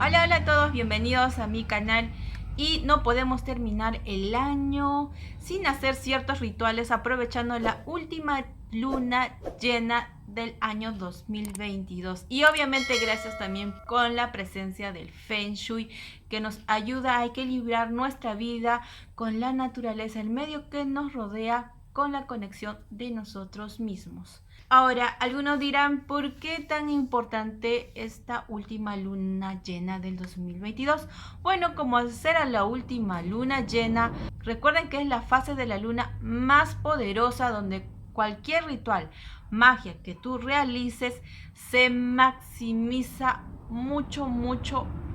Hola, hola a todos, bienvenidos a mi canal. Y no podemos terminar el año sin hacer ciertos rituales aprovechando la última luna llena del año 2022. Y obviamente gracias también con la presencia del Feng Shui, que nos ayuda a equilibrar nuestra vida con la naturaleza, el medio que nos rodea, con la conexión de nosotros mismos. Ahora, algunos dirán, ¿por qué tan importante esta última luna llena del 2022? Bueno, como al ser a la última luna llena, recuerden que es la fase de la luna más poderosa donde cualquier ritual, magia que tú realices se maximiza mucho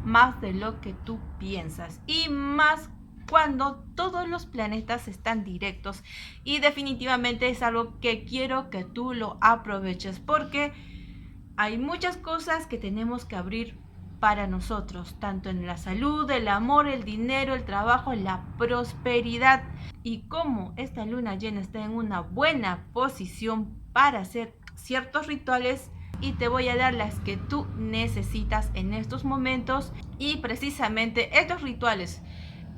más de lo que tú piensas y más cuando todos los planetas están directos, y definitivamente es algo que quiero que tú lo aproveches porque hay muchas cosas que tenemos que abrir para nosotros, tanto en la salud, el amor, el dinero, el trabajo, la prosperidad. Y como esta luna llena está en una buena posición para hacer ciertos rituales, y te voy a dar las que tú necesitas en estos momentos. Y precisamente estos rituales,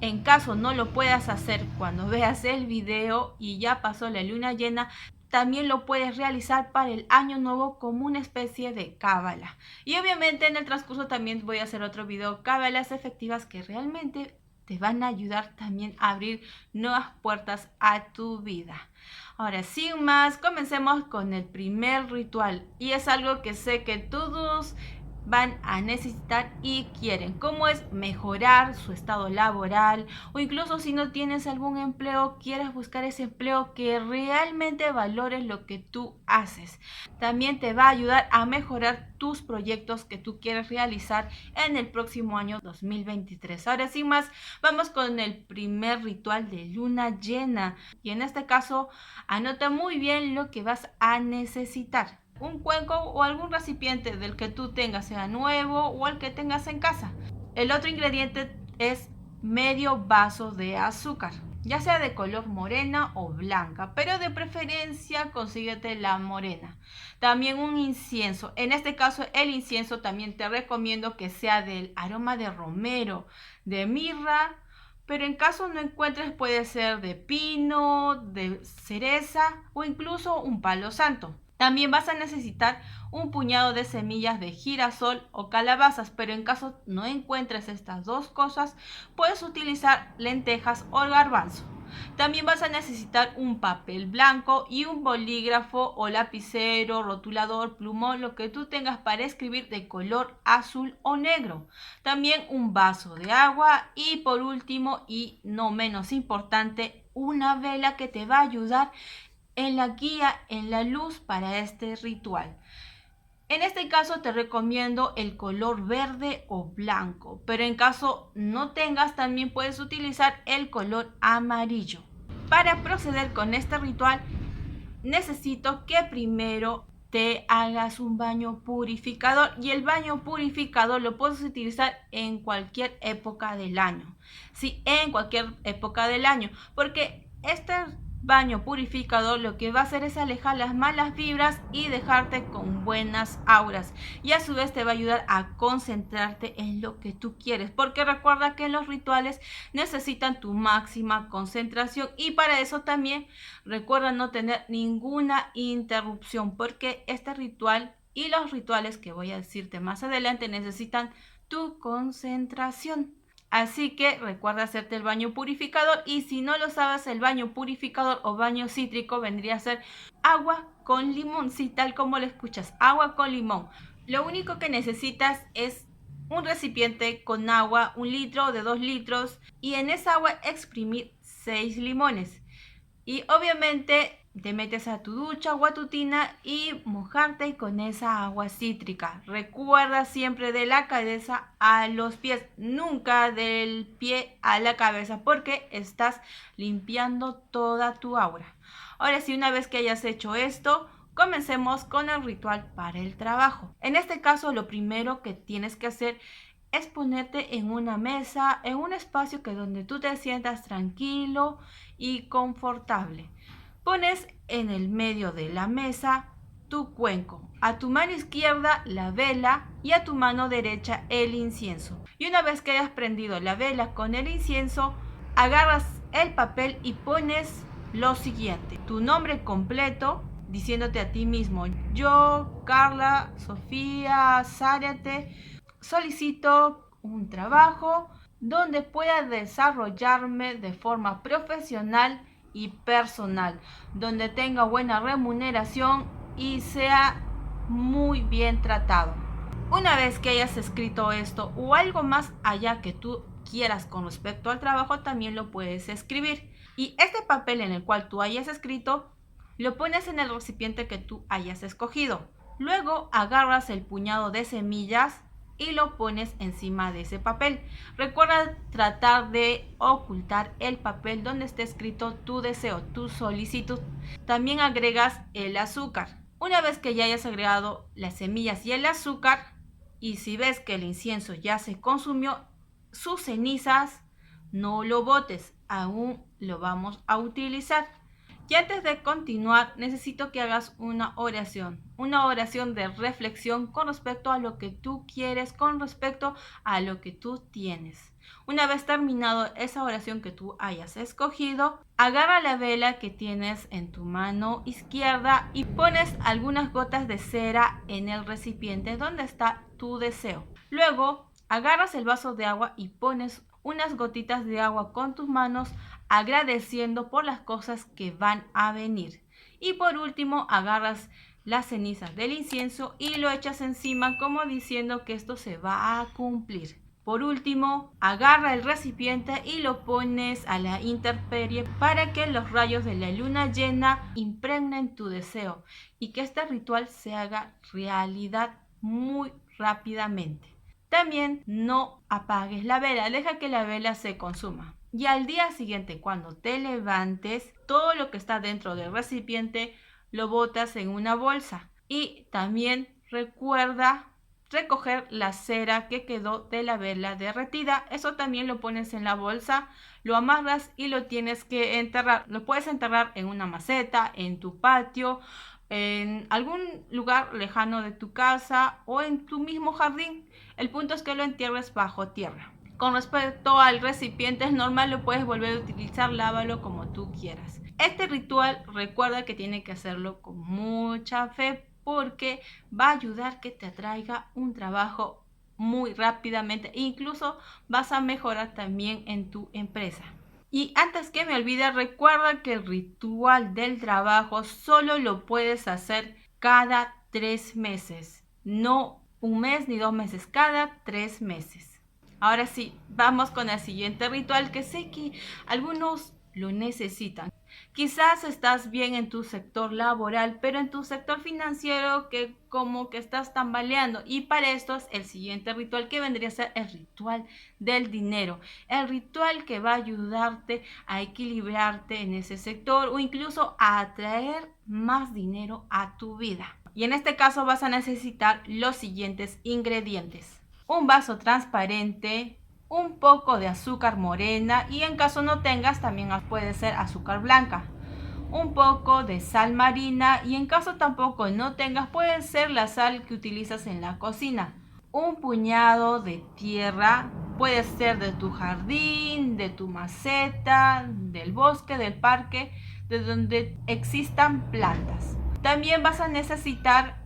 en caso no lo puedas hacer cuando veas el video y ya pasó la luna llena, también lo puedes realizar para el año nuevo como una especie de cábala. Y obviamente en el transcurso también voy a hacer otro video, cábalas efectivas que realmente te van a ayudar también a abrir nuevas puertas a tu vida. Ahora, sin más, comencemos con el primer ritual. Y es algo que sé que todos van a necesitar y quieren, como es mejorar su estado laboral, o incluso si no tienes algún empleo, quieres buscar ese empleo que realmente valores lo que tú haces. También te va a ayudar a mejorar tus proyectos que tú quieres realizar en el próximo año 2023. Ahora sin más, vamos con el primer ritual de luna llena, y en este caso anota muy bien lo que vas a necesitar: un cuenco o algún recipiente del que tú tengas, sea nuevo o el que tengas en casa. El otro ingrediente es medio vaso de azúcar, ya sea de color morena o blanca, pero de preferencia consíguete la morena. También un incienso. En este caso el incienso también te recomiendo que sea del aroma de romero, de mirra, pero en caso no encuentres puede ser de pino, de cereza o incluso un palo santo. También vas a necesitar un puñado de semillas de girasol o calabazas, pero en caso no encuentres estas dos cosas, puedes utilizar lentejas o garbanzo. También vas a necesitar un papel blanco y un bolígrafo o lapicero, rotulador, plumón, lo que tú tengas para escribir de color azul o negro. También un vaso de agua y por último y no menos importante, una vela que te va a ayudar en la guía, en la luz para este ritual. En este caso te recomiendo el color verde o blanco, pero en caso no tengas también puedes utilizar el color amarillo. Para proceder con este ritual necesito que primero te hagas un baño purificador, y el baño purificador lo puedes utilizar en cualquier época del año. Sí, en cualquier época del año, porque este baño purificador lo que va a hacer es alejar las malas vibras y dejarte con buenas auras, y a su vez te va a ayudar a concentrarte en lo que tú quieres, porque recuerda que los rituales necesitan tu máxima concentración, y para eso también recuerda no tener ninguna interrupción, porque este ritual y los rituales que voy a decirte más adelante necesitan tu concentración. Así que recuerda hacerte el baño purificador, y si no lo sabes, el baño purificador o baño cítrico vendría a ser agua con limón, sí, tal como lo escuchas, agua con limón. Lo único que necesitas es un recipiente con agua, 1 litro o de 2 litros, y en esa agua exprimir 6 limones. Y obviamente te metes a tu ducha guatutina y mojarte con esa agua cítrica. Recuerda siempre de la cabeza a los pies, nunca del pie a la cabeza, porque estás limpiando toda tu aura. Ahora sí, una vez que hayas hecho esto, comencemos con el ritual para el trabajo. En este caso, lo primero que tienes que hacer es ponerte en una mesa, en un espacio que donde tú te sientas tranquilo y confortable. Pones en el medio de la mesa tu cuenco. A tu mano izquierda la vela y a tu mano derecha el incienso. Y una vez que hayas prendido la vela con el incienso, agarras el papel y pones lo siguiente: tu nombre completo, diciéndote a ti mismo: yo, Carla Sofía Zárate, solicito un trabajo donde pueda desarrollarme de forma profesional y personal, donde tenga buena remuneración y sea muy bien tratado. Una vez que hayas escrito esto o algo más allá que tú quieras con respecto al trabajo, también lo puedes escribir. Y este papel en el cual tú hayas escrito, lo pones en el recipiente que tú hayas escogido. Luego agarras el puñado de semillas y lo pones encima de ese papel. Recuerda tratar de ocultar el papel donde esté escrito tu deseo, tu solicitud. También agregas el azúcar. Una vez que ya hayas agregado las semillas y el azúcar, y si ves que el incienso ya se consumió, sus cenizas no lo botes, aún lo vamos a utilizar. Y antes de continuar, necesito que hagas una oración de reflexión con respecto a lo que tú quieres, con respecto a lo que tú tienes. Una vez terminado esa oración que tú hayas escogido, agarra la vela que tienes en tu mano izquierda y pones algunas gotas de cera en el recipiente donde está tu deseo. Luego, agarras el vaso de agua y pones unas gotitas de agua con tus manos, agradeciendo por las cosas que van a venir. Y por último, agarras las cenizas del incienso y lo echas encima, como diciendo que esto se va a cumplir. Por último, agarra el recipiente y lo pones a la intemperie para que los rayos de la luna llena impregnen tu deseo y que este ritual se haga realidad muy rápidamente. También no apagues la vela, deja que la vela se consuma. Y al día siguiente, cuando te levantes, todo lo que está dentro del recipiente lo botas en una bolsa. Y también recuerda recoger la cera que quedó de la vela derretida. Eso también lo pones en la bolsa, lo amarras y lo tienes que enterrar. Lo puedes enterrar en una maceta, en tu patio, en algún lugar lejano de tu casa o en tu mismo jardín. El punto es que lo entierres bajo tierra. Con respecto al recipiente, es normal, lo puedes volver a utilizar, lávalo como tú quieras. Este ritual, recuerda que tiene que hacerlo con mucha fe, porque va a ayudar que te atraiga un trabajo muy rápidamente e incluso vas a mejorar también en tu empresa. Y antes que me olvide, recuerda que el ritual del trabajo solo lo puedes hacer cada 3 meses, no un mes ni 2 meses, cada 3 meses. Ahora sí, vamos con el siguiente ritual que sé que algunos lo necesitan. Quizás estás bien en tu sector laboral, pero en tu sector financiero que como que estás tambaleando. Y para esto es el siguiente ritual, que vendría a ser el ritual del dinero. El ritual que va a ayudarte a equilibrarte en ese sector o incluso a atraer más dinero a tu vida. Y en este caso vas a necesitar los siguientes ingredientes: un vaso transparente, un poco de azúcar morena y en caso no tengas también puede ser azúcar blanca, un poco de sal marina y en caso tampoco no tengas puede ser la sal que utilizas en la cocina, un puñado de tierra, puede ser de tu jardín, de tu maceta, del bosque, del parque, de donde existan plantas. También vas a necesitar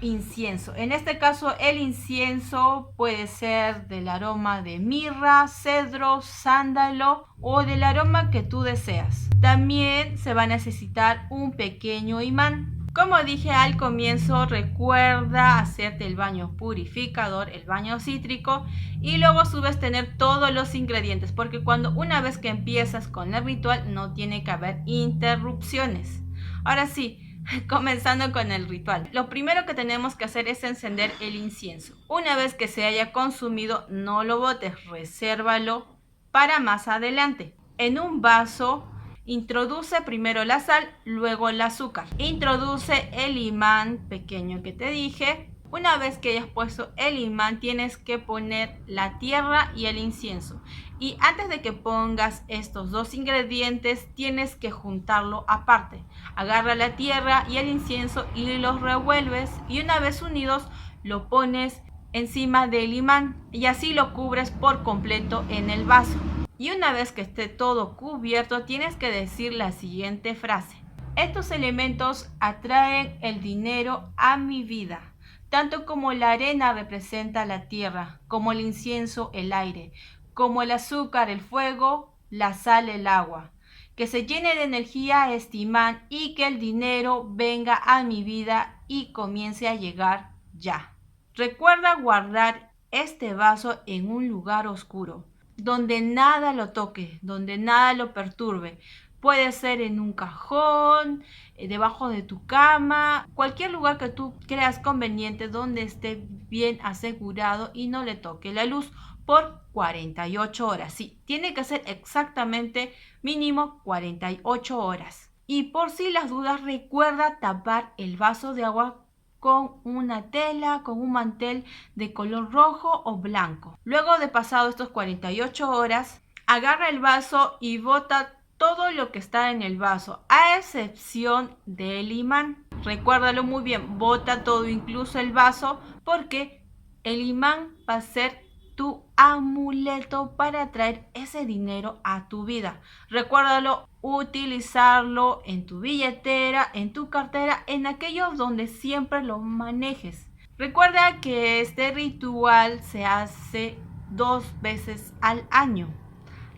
incienso. En este caso el incienso puede ser del aroma de mirra, cedro, sándalo o del aroma que tú deseas. También se va a necesitar un pequeño imán. Como dije al comienzo, recuerda hacerte el baño purificador, el baño cítrico, y luego subes tener todos los ingredientes, porque una vez que empiezas con el ritual no tiene que haber interrupciones. Ahora sí, comenzando con el ritual. Lo primero que tenemos que hacer es encender el incienso. Una vez que se haya consumido, no lo botes, resérvalo para más adelante. En un vaso, introduce primero la sal, luego el azúcar. Introduce el imán pequeño que te dije Una vez que hayas puesto el imán, tienes que poner la tierra y el incienso. Y antes de que pongas estos dos ingredientes, tienes que juntarlo aparte. Agarra la tierra y el incienso y los revuelves. Y una vez unidos, lo pones encima del imán y así lo cubres por completo en el vaso. Y una vez que esté todo cubierto, tienes que decir la siguiente frase: estos elementos atraen el dinero a mi vida, tanto como la arena representa la tierra, como el incienso el aire, como el azúcar el fuego, la sal el agua. Que se llene de energía este imán y que el dinero venga a mi vida y comience a llegar ya. Recuerda guardar este vaso en un lugar oscuro, donde nada lo toque, donde nada lo perturbe. Puede ser en un cajón, debajo de tu cama, cualquier lugar que tú creas conveniente donde esté bien asegurado y no le toque la luz por 48 horas. Sí, tiene que ser exactamente mínimo 48 horas. Y por si las dudas, recuerda tapar el vaso de agua con una tela, con un mantel de color rojo o blanco. Luego de pasado estos 48 horas, agarra el vaso y bota todo lo que está en el vaso, a excepción del imán. Recuérdalo muy bien, bota todo, incluso el vaso, porque el imán va a ser tu amuleto para atraer ese dinero a tu vida. Recuérdalo, utilizarlo en tu billetera, en tu cartera, en aquellos donde siempre lo manejes. Recuerda que este ritual se hace 2 veces al año.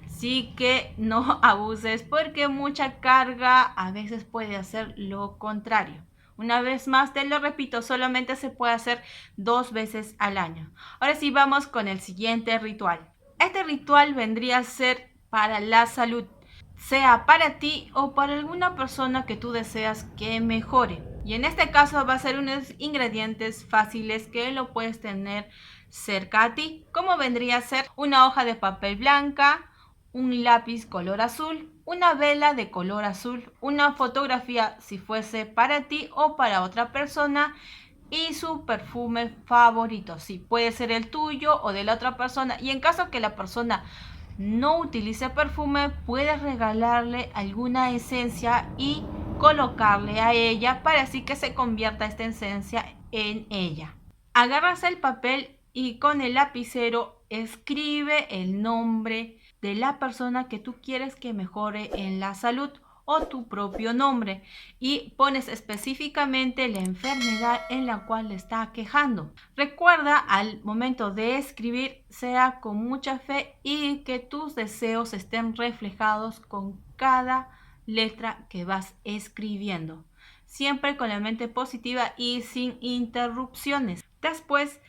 Así que no abuses porque mucha carga a veces puede hacer lo contrario. Una vez más, te lo repito, solamente se puede hacer 2 veces al año. Ahora sí, vamos con el siguiente ritual. Este ritual vendría a ser para la salud, sea para ti o para alguna persona que tú deseas que mejore. Y en este caso va a ser unos ingredientes fáciles que lo puedes tener cerca a ti, como vendría a ser una hoja de papel blanca, un lápiz color azul, una vela de color azul, una fotografía si fuese para ti o para otra persona y su perfume favorito. Sí, puede ser el tuyo o de la otra persona. Y en caso que la persona no utilice perfume, puedes regalarle alguna esencia y colocarle a ella para así que se convierta esta esencia en ella. Agarras el papel y con el lapicero escribe el nombre de la persona que tú quieres que mejore en la salud o tu propio nombre y pones específicamente la enfermedad en la cual le está quejando. Recuerda, al momento de escribir, sea con mucha fe y que tus deseos estén reflejados con cada letra que vas escribiendo, siempre con la mente positiva y sin interrupciones. Después,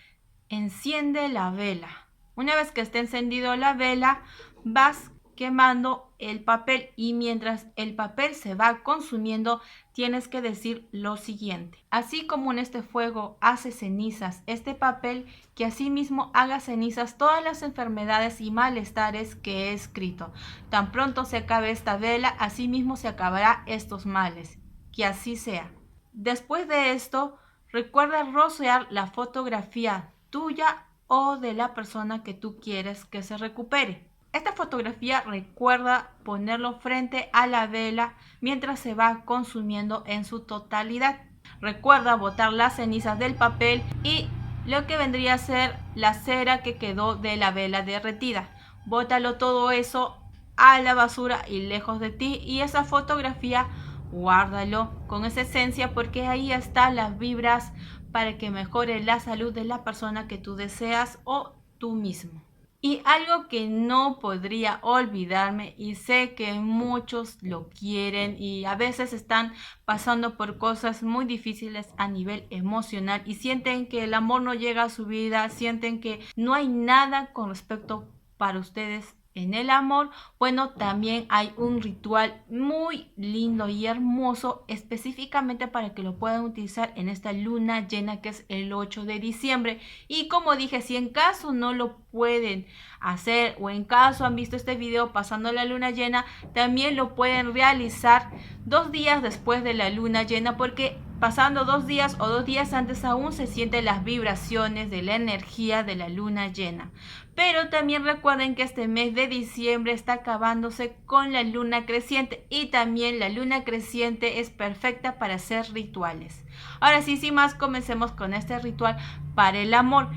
enciende la vela. Una vez que esté encendido la vela, vas quemando el papel y mientras el papel se va consumiendo, tienes que decir lo siguiente: así como en este fuego hace cenizas este papel, que asimismo haga cenizas todas las enfermedades y malestares que he escrito. Tan pronto se acabe esta vela, asimismo se acabará estos males. Que así sea. Después de esto, recuerda rociar la fotografía tuya o de la persona que tú quieres que se recupere. Esta fotografía recuerda ponerlo frente a la vela mientras se va consumiendo en su totalidad. Recuerda botar las cenizas del papel y lo que vendría a ser la cera que quedó de la vela derretida. Bótalo todo eso a la basura y lejos de ti, y esa fotografía guárdalo con esa esencia porque ahí están las vibras para que mejore la salud de la persona que tú deseas o tú mismo. Y algo que no podría olvidarme, y sé que muchos lo quieren y a veces están pasando por cosas muy difíciles a nivel emocional y sienten que el amor no llega a su vida, sienten que no hay nada con respecto para ustedes en el amor. Bueno, también hay un ritual muy lindo y hermoso específicamente para que lo puedan utilizar en esta luna llena que es el 8 de diciembre. Y como dije, si en caso no lo pueden hacer o en caso han visto este video pasando la luna llena, también lo pueden realizar 2 días después de la luna llena, porque Pasando 2 días o 2 días antes aún se sienten las vibraciones de la energía de la luna llena. Pero también recuerden que este mes de diciembre está acabándose con la luna creciente y también la luna creciente es perfecta para hacer rituales. Ahora sí, sin más, comencemos con este ritual para el amor.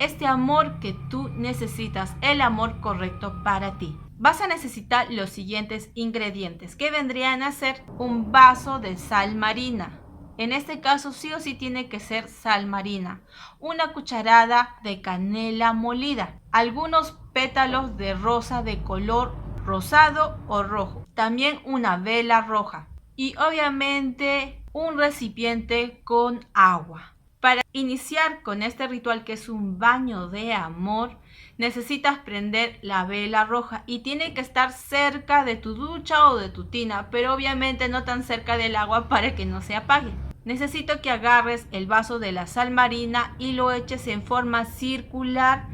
Este amor que tú necesitas, el amor correcto para ti. Vas a necesitar los siguientes ingredientes, que vendrían a ser un vaso de sal marina. En este caso sí o sí tiene que ser sal marina, una cucharada de canela molida, algunos pétalos de rosa de color rosado o rojo, también una vela roja y obviamente un recipiente con agua. Para iniciar con este ritual, que es un baño de amor, necesitas prender la vela roja y tiene que estar cerca de tu ducha o de tu tina, pero obviamente no tan cerca del agua para que no se apague. Necesito que agarres el vaso de la sal marina y lo eches en forma circular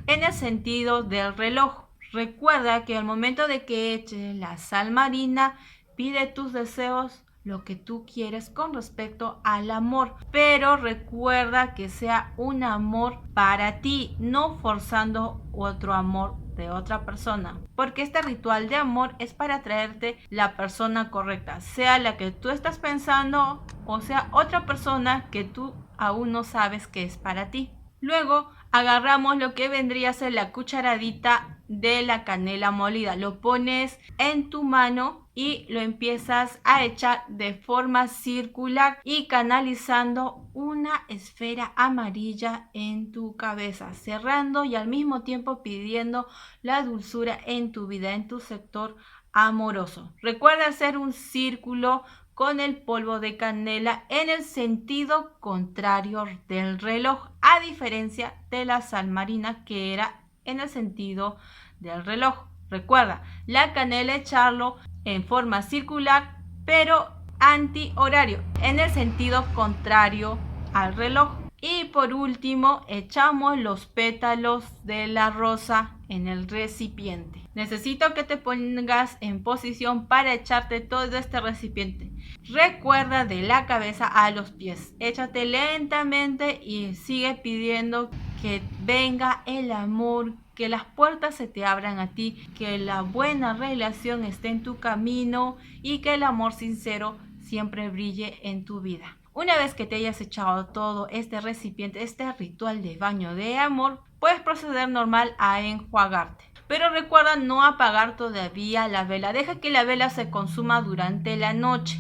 en el sentido del reloj. Recuerda que al momento de que eches la sal marina, pide tus deseos, lo que tú quieres con respecto al amor, pero recuerda que sea un amor para ti, no forzando otro amor de otra persona, porque este ritual de amor es para traerte la persona correcta, sea la que tú estás pensando o sea otra persona que tú aún no sabes que es para ti. Luego agarramos lo que vendría a ser la cucharadita de la canela molida, lo pones en tu mano y lo empiezas a echar de forma circular y canalizando una esfera amarilla en tu cabeza, cerrando y al mismo tiempo pidiendo la dulzura en tu vida, en tu sector amoroso. Recuerda hacer un círculo con el polvo de canela en el sentido contrario del reloj, a diferencia de la sal marina que era en el sentido del reloj. Recuerda, la canela echarlo en forma circular, pero anti-horario, en el sentido contrario al reloj. Y por último, echamos los pétalos de la rosa en el recipiente. Necesito que te pongas en posición para echarte todo este recipiente. Recuerda de la cabeza a los pies. Échate lentamente y sigue pidiendo que venga el amor, que las puertas se te abran a ti, que la buena relación esté en tu camino y que el amor sincero siempre brille en tu vida. Una vez que te hayas echado todo este recipiente, este ritual de baño de amor, puedes proceder normal a enjuagarte. Pero recuerda no apagar todavía la vela. Deja que la vela se consuma durante la noche.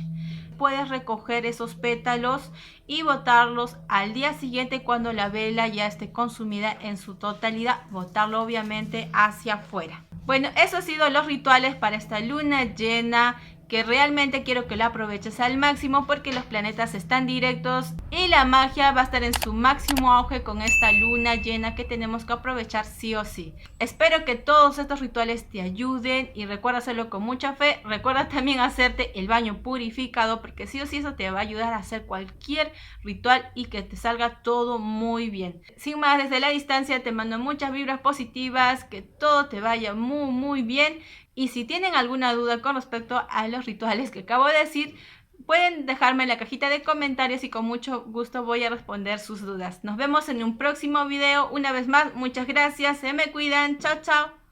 Puedes recoger esos pétalos y botarlos al día siguiente cuando la vela ya esté consumida en su totalidad. Botarlo obviamente hacia afuera. Bueno, eso han sido los rituales para esta luna llena, que realmente quiero que lo aproveches al máximo porque los planetas están directos y la magia va a estar en su máximo auge con esta luna llena que tenemos que aprovechar sí o sí. Espero que todos estos rituales te ayuden y recuerda hacerlo con mucha fe. Recuerda también hacerte el baño purificado porque sí o sí eso te va a ayudar a hacer cualquier ritual y que te salga todo muy bien. Sin más, desde la distancia te mando muchas vibras positivas, que todo te vaya muy bien. Y si tienen alguna duda con respecto a los rituales que acabo de decir, pueden dejarme en la cajita de comentarios y con mucho gusto voy a responder sus dudas. Nos vemos en un próximo video. Una vez más, muchas gracias. Se me cuidan. Chao, chao.